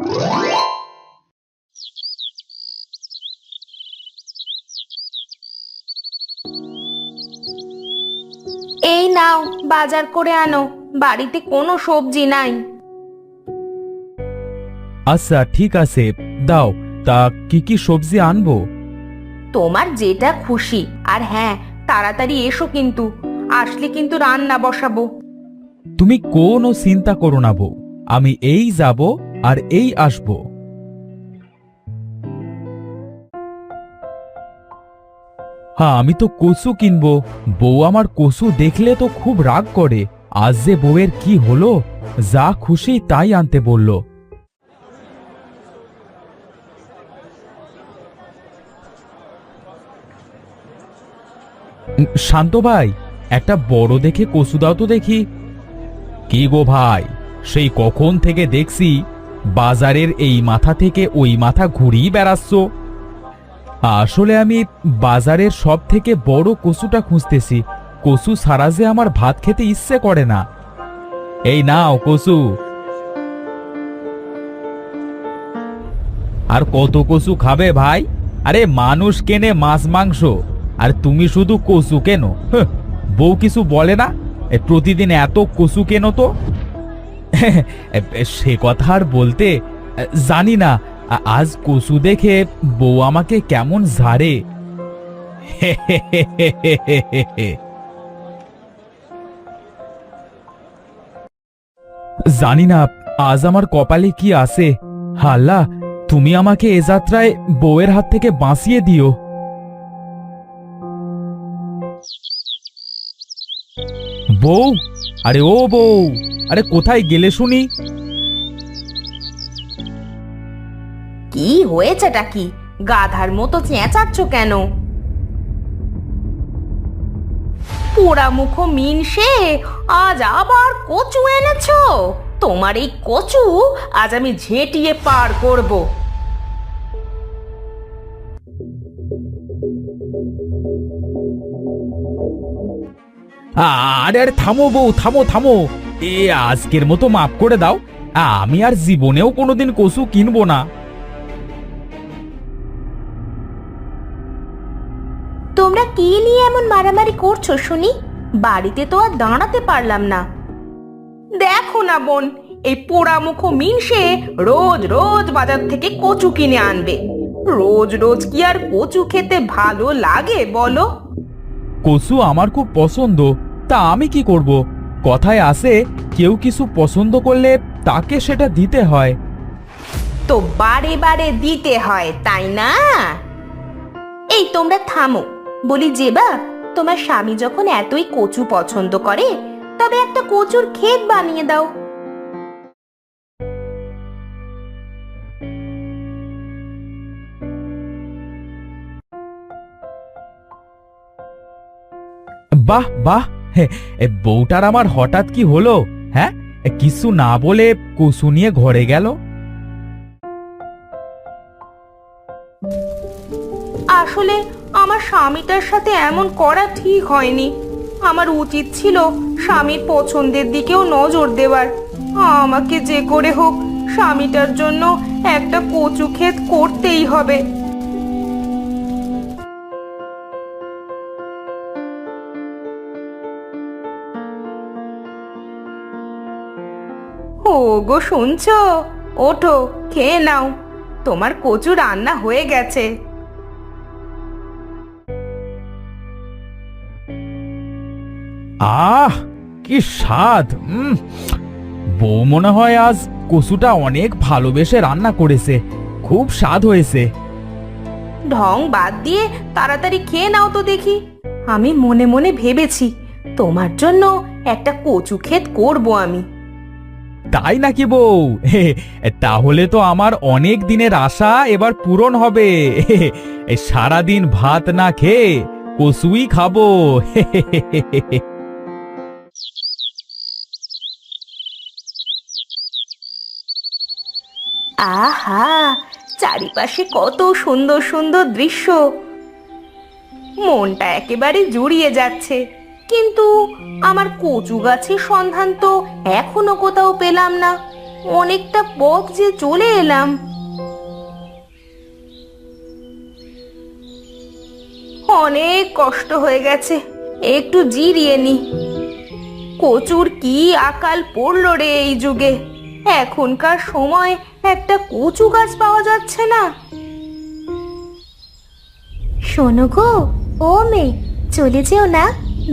এই নাও, বাজার করে আনো, বাড়িতে কোনো সবজি নাই। আচ্ছা ঠিক আছে, দাও। তা কি কি সবজি আনবো? তোমার যেটা খুশি, আর হ্যাঁ, তাড়াতাড়ি এসো কিন্তু, আসলে কিন্তু রান্না বসাবো। তুমি কোনো চিন্তা করো না বউ, আমি এই যাব আর এই আসবো। হ্যাঁ, আমি তো কচু কিনবো। বউ আমার কচু দেখলে তো খুব রাগ করে। আজ যে বউয়ের কি হলো, যা খুশি তাই আনতে বলল। শান্ত ভাই, একটা বড় দেখে কচু দাও তো দেখি। কি গো ভাই, সেই কখন থেকে দেখছি বাজারের এই মাথা থেকে ওই মাথা ঘুরিয়ে বেড়াচ্ছ। আসলে আমি বাজারের সব থেকে বড় কচুটা খুঁজতেছি। কচু ছাড়া যে আমার ভাত খেতে ইচ্ছে করে না। এই নাও কচু। আর কত কচু খাবে ভাই? আরে মানুষ কেনে মাছ মাংস, আর তুমি শুধু কচু কেনো? বউ কিছু বলে না? প্রতিদিন এত কচু কেনো তো? সে কথা আর বলতে, জানি না আজ কচু দেখে বউ আমাকে কেমন ঝাড়ে। জানি না আজ আমার কপালে কি আছে। আল্লাহ, তুমি আমাকে এ যাত্রায় বউয়ের হাত থেকে বাঁচিয়ে দিও। বউ, আরে ও বউ, আরে কোথায় গেলে শুনি? কি হয়েছেটা কি? গাধার মতো চেঁচাচ্ছ কেন? পোড়ামুখো মিনসে, আজ আবার কচু এনেছো? তোমার এই কচু আজ আমি ঝেঁটিয়ে পার করব। আরে আরে থামো বউ, থামো থামো। আজকের মতো মাফ করে দাও। আমি আর জীবনেও কোনোদিন কচু কিনবো না। তোমরা কি নিয়ে এমন মারামারি করছো শুনি? বাড়িতে তো আর দাঁড়াতে পারলাম না। দেখো না বোন, এই পোড়ামুখো মিনসে রোজ রোজ বাজার থেকে কচু কিনে আনবে। রোজ রোজ কি আর কচু খেতে ভালো লাগে বলো? কচু আমার খুব পছন্দ, তা আমি কি করব? কথায় আছে, কেউ কিছু পছন্দ করলে তাকে সেটা দিতে হয়। তো বারে বারে দিতে হয়, তাই না? এই তোমরা থামো, বলি জেবা, তোমার স্বামী যখন এতই কচু পছন্দ করে, তবে একটা কচুর ক্ষেত বানিয়ে দাও। বাহ বাহ, বউটার আমার হঠাৎ কি হলো? হ্যাঁ, কিছু না বলে কচু নিয়ে ঘরে গেল। আসলে আমার স্বামীটার সাথে এমন করা ঠিক হয়নি। আমার উচিত ছিল স্বামীর পছন্দের দিকেও নজর দেওয়ার। আমাকে যে করে হোক স্বামীটার জন্য একটা কচু ক্ষেত করতেই হবে। ও গো, শুনছো? ওঠো, খেয়ে নাও, তোমার কচু রান্না হয়ে গেছে। আহ, কি স্বাদ! বউ মনে হয় আজ কচুটা অনেক ভালোবেসে রান্না করেছে। খুব স্বাদ হয়েছে। ঢং বাদ দিয়ে তাড়াতাড়ি খেয়ে নাও তো দেখি। আমি মনে মনে ভেবেছি তোমার জন্য একটা কচু ক্ষেত করব আমি। তাই নাকি বউ? তাহলে তো আমার অনেক দিনের আশা এবার পূরণ হবে। সারাদিন ভাত না খেয়ে কচুই খাবো। আহা, চারিপাশে কত সুন্দর সুন্দর দৃশ্য, মনটা একেবারে জুড়িয়ে যাচ্ছে। কিন্তু আমার কচু গাছের সন্ধান তো এখনো কোথাও পেলাম না। অনেকটা পথ যে চলে এলাম। অনেক কষ্ট হয়ে গেছে, একটু জিরিয়ে নি। কচুর কি আকাল পড়লো রে এই যুগে! এখনকার সময় একটা কচু গাছ পাওয়া যাচ্ছে না। শোনো গো, ও মেয়ে, চলে যেও না,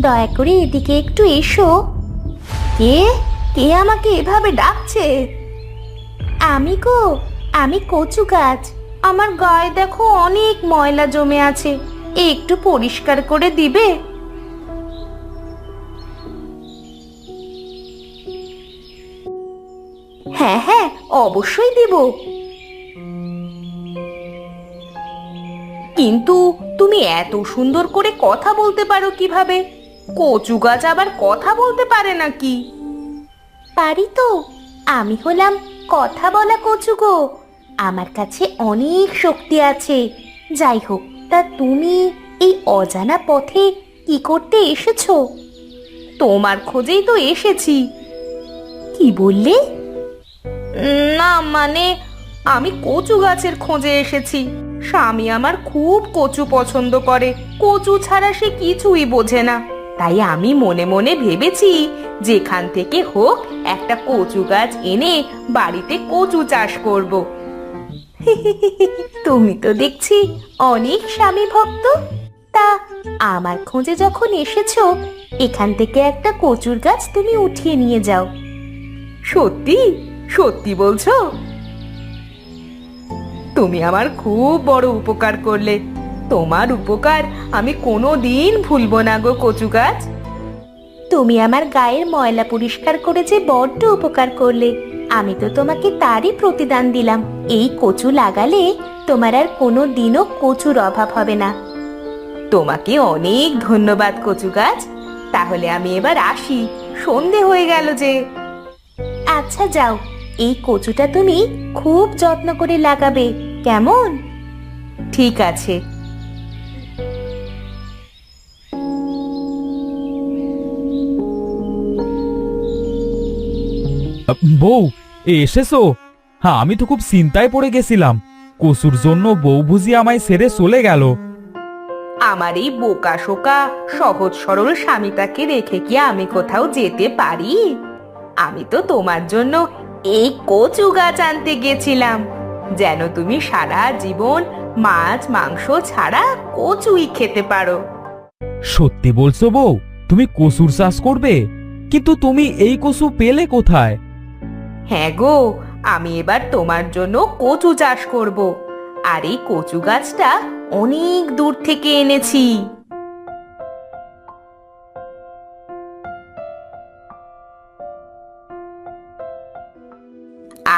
দয়া করে এদিকে একটু এসো। কে কে আমাকে এভাবে ডাকছে? আমি গো, আমি কচু গাছ। আমার গায়ে দেখো অনেক ময়লা জমে আছে, একটু পরিষ্কার করে দিবে? হ্যাঁ হ্যাঁ, অবশ্যই দিব। কিন্তু তুমি এত সুন্দর করে কথা বলতে পারো কিভাবে? কচু গাছ আবার কথা বলতে পারে নাকি? পারি তো, আমি হলাম কথা বলা কচু গো। আমার কাছে অনেক শক্তি আছে। যাই হোক, তা তুমি এই অজানা পথে কি করতে এসেছো? তোমার খোঁজেই তো এসেছি। কি বললে? না মানে, আমি কচু গাছের খোঁজে এসেছি। স্বামী আমার খুব কচু পছন্দ করে, কচু ছাড়া সে কিছুই বোঝে না। তাই আমি মনে মনে ভেবেছি যেখান থেকে হোক একটা কচু গাছ এনে বাড়িতে কচু চাষ করব। তুমি তো দেখছি অনেক স্বামী ভক্ত। তা আমার খোঁজে যখন এসেছো, এখান থেকে একটা কচুর গাছ তুমি উঠিয়ে নিয়ে যাও। সত্যি সত্যি বলছো? তুমি আমার খুব বড় উপকার করলে। তোমার উপকার আমি কোনোদিন ভুলবো না গো কচু গাছ। তুমি আমার গায়ের ময়লা পরিষ্কার করে যে বড্ড উপকার করলে, আমি তো তোমাকে তারই প্রতিদান দিলাম। এই কচু লাগালে তোমার আর কোনো দিনও কচুর অভাব হবে না। তোমাকে অনেক ধন্যবাদ কচু গাছ। তাহলে আমি এবার আসি, সন্ধে হয়ে গেল যে। আচ্ছা যাও, এই কচুটা তুমি খুব যত্ন করে লাগাবে, কেমন? ঠিক আছে। বউ, এসেছো? হ্যাঁ, আমি তো খুব চিন্তায় পড়ে গেছিলাম। কচুর জন্য বউ বুঝি আমায় ছেড়ে চলে গেল। আমার এই বোকা শোকা সহজ সরল স্বামীটাকে রেখে কি আমি কোথাও যেতে পারি? আমি তো তোমার জন্য এই কচু গাছ আনতে গেছিলাম, যেন তুমি সারা জীবন মাছ মাংস ছাড়া কচুই খেতে পারো। সত্যি বলছো বউ? তুমি কচুর চাষ করবে? কিন্তু তুমি এই কচু পেলে কোথায়? হ্যাঁ গো, আমি এবার তোমার জন্য কচু চাষ করব। আর এই কচু গাছটা অনেক দূর থেকে এনেছি।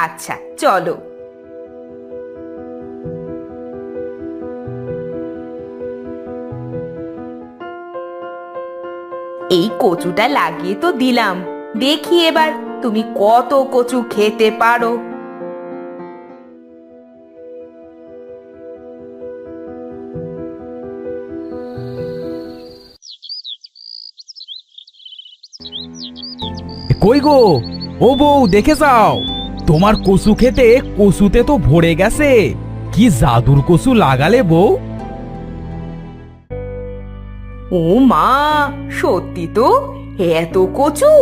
আচ্ছা চলো। এই কচুটা লাগিয়ে তো দিলাম, দেখি এবার তুমি কত কচু খেতে পারো। কই গো, ও বউ, দেখে যাও, তোমার কচু খেতে কচুতে তো ভরে গেছে। কি জাদুর কচু লাগালে বউ! ও মা, সত্যি তো এত কচু!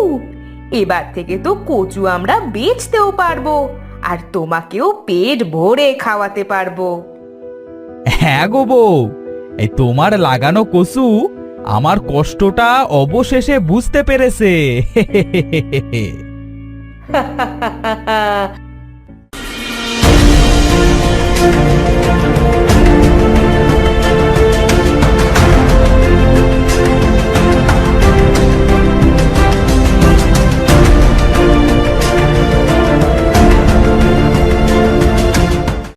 এবার থেকে তো কচু আমরা বেচতেও পারবো, আর তোমাকেও পেট ভরে খাওয়াতে পারবো। হ্যাঁ গো বউ, এই তোমার লাগানো কচু আমার কষ্টটা অবশেষে বুঝতে পেরেছে।